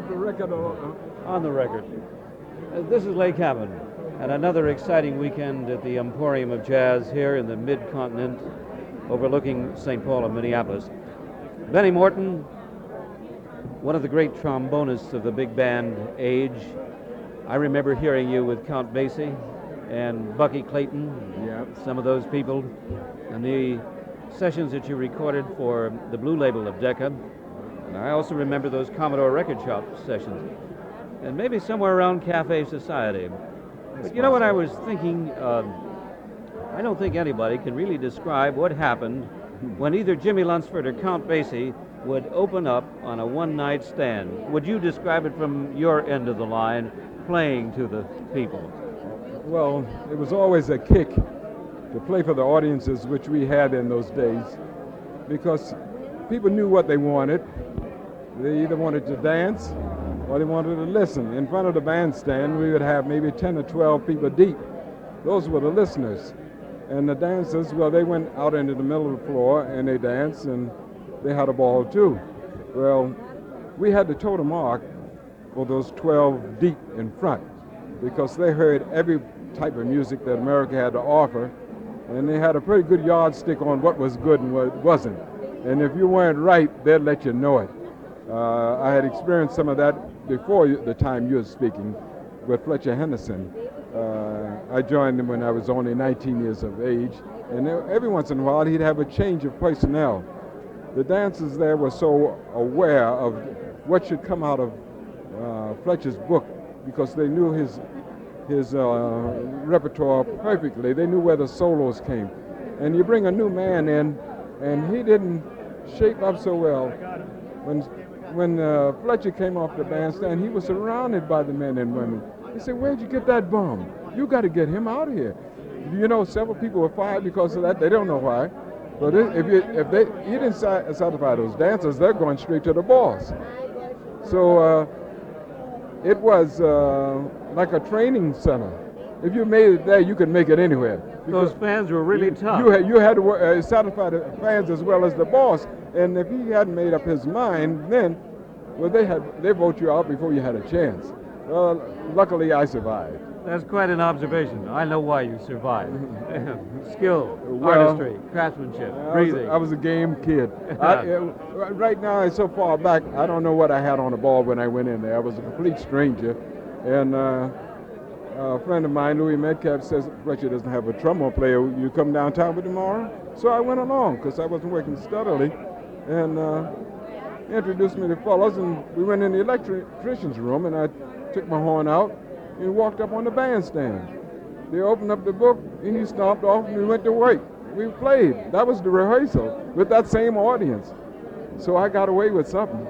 the record On the record. This is Leigh Kamman, and another exciting weekend at the Emporium of Jazz here in the mid-continent, overlooking St. Paul and Minneapolis. Benny Morton, one of the great trombonists of the big band age. I remember hearing you with Count Basie and Bucky Clayton, some of those people, and the sessions that you recorded for the Blue label of Decca. And I also remember those Commodore Record Shop sessions, and maybe somewhere around Cafe Society. But you know what I was thinking? I don't think anybody can really describe what happened when either Jimmy Lunsford or Count Basie would open up on a one-night stand. Would you describe it from your end of the line, playing to the people? Well, it was always a kick to play for the audiences which we had in those days, because people knew what they wanted. They either wanted to dance or they wanted to listen. In front of the bandstand, we would have maybe 10 or 12 people deep. Those were the listeners. And the dancers, well, they went out into the middle of the floor and they danced and they had a ball too. Well, we had to toe the mark for those 12 deep in front, because they heard every type of music that America had to offer, and they had a pretty good yardstick on what was good and what wasn't. And if you weren't right, they'd let you know it. I had experienced some of that before the time you were speaking with Fletcher Henderson. I joined him when I was only 19 years of age, and every once in a while he'd have a change of personnel. The dancers there were so aware of what should come out of Fletcher's book, because they knew his repertoire perfectly. They knew where the solos came. And you bring a new man in, and he didn't shape up so well. When Fletcher came off the bandstand, he was surrounded by the men and women. He said, "Where'd you get that bum? You got to get him out of here." You know, several people were fired because of that. They don't know why. But he didn't satisfy those dancers, they're going straight to the boss. So it was like a training center. If you made it there, you could make it anywhere. Those fans were really tough. You had to satisfy the fans as well as the boss. And if he hadn't made up his mind, then, well, they vote you out before you had a chance. Luckily, I survived. That's quite an observation. I know why you survived. Skill, artistry, craftsmanship, breathing. I was a game kid. Right now, it's so far back, I don't know what I had on the ball when I went in there. I was a complete stranger. And a friend of mine, Louis Metcalf, says, "Fletcher doesn't have a trombone player. You come downtown with tomorrow?" So I went along because I wasn't working steadily. And he introduced me to fellows, and we went in the electrician's room, and I took my horn out and walked up on the bandstand. They opened up the book, and he stomped off, and we went to work. We played. That was the rehearsal with that same audience. So I got away with something.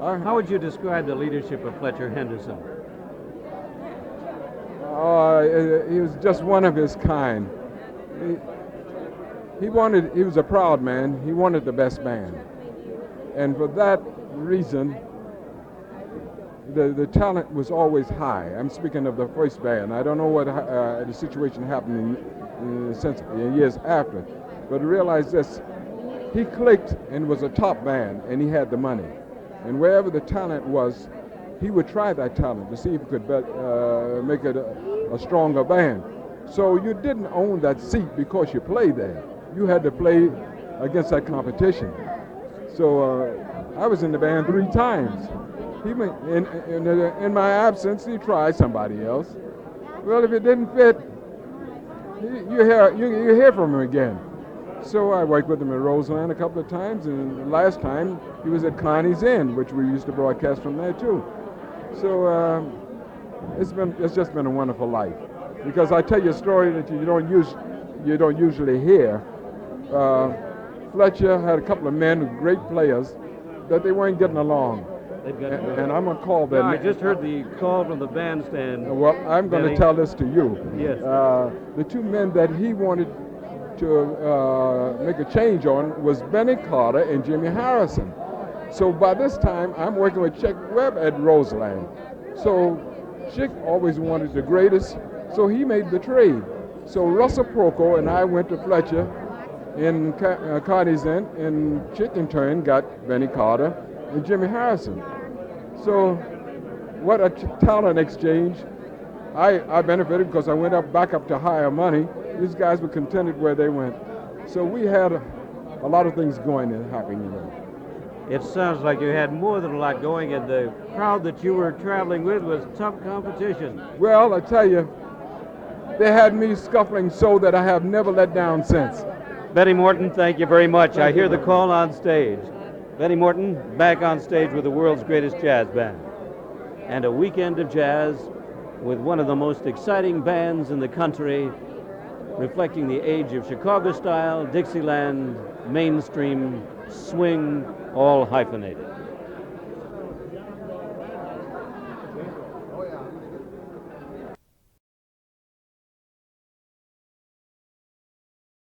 How would you describe the leadership of Fletcher Henderson? He was just one of his kind. He was a proud man. He wanted the best band. And for that reason, the talent was always high. I'm speaking of the first band. I don't know what the situation happened since years after. But realize this, he clicked and was a top band, and he had the money. And wherever the talent was, he would try that talent to see if he could make it a stronger band. So you didn't own that seat because you played there. You had to play against that competition. So I was in the band 3 times. In my absence, he tried somebody else. Well, if it didn't fit, you hear from him again. So I worked with him at Roseland a couple of times, and the last time he was at Connie's Inn, which we used to broadcast from there too. So it's just been a wonderful life, because I tell you a story that you don't usually hear. Fletcher had a couple of men, great players, that they weren't getting along. And I'm going to call them. I just heard the call from the bandstand. Well, I'm going to tell this to you. Yes. The 2 men that he wanted to make a change on was Benny Carter and Jimmy Harrison. So by this time, I'm working with Chick Webb at Roseland. So Chick always wanted the greatest, so he made the trade. So Russell Proco and I went to Fletcher in Connie's Inn, and Chick in turn got Benny Carter and Jimmy Harrison. So what a talent exchange. I benefited because I went back up to higher money. These guys were contented where they went. So we had a lot of things going and happening, you know. It sounds like you had more than a lot going, and the crowd that you were traveling with was tough competition. Well, I tell you, they had me scuffling so that I have never let down since. Benny Morton, thank you very much. I hear the call on stage. Benny Morton back on stage with the world's greatest jazz band. And a weekend of jazz with one of the most exciting bands in the country, reflecting the age of Chicago style, Dixieland, mainstream, swing, all hyphenated.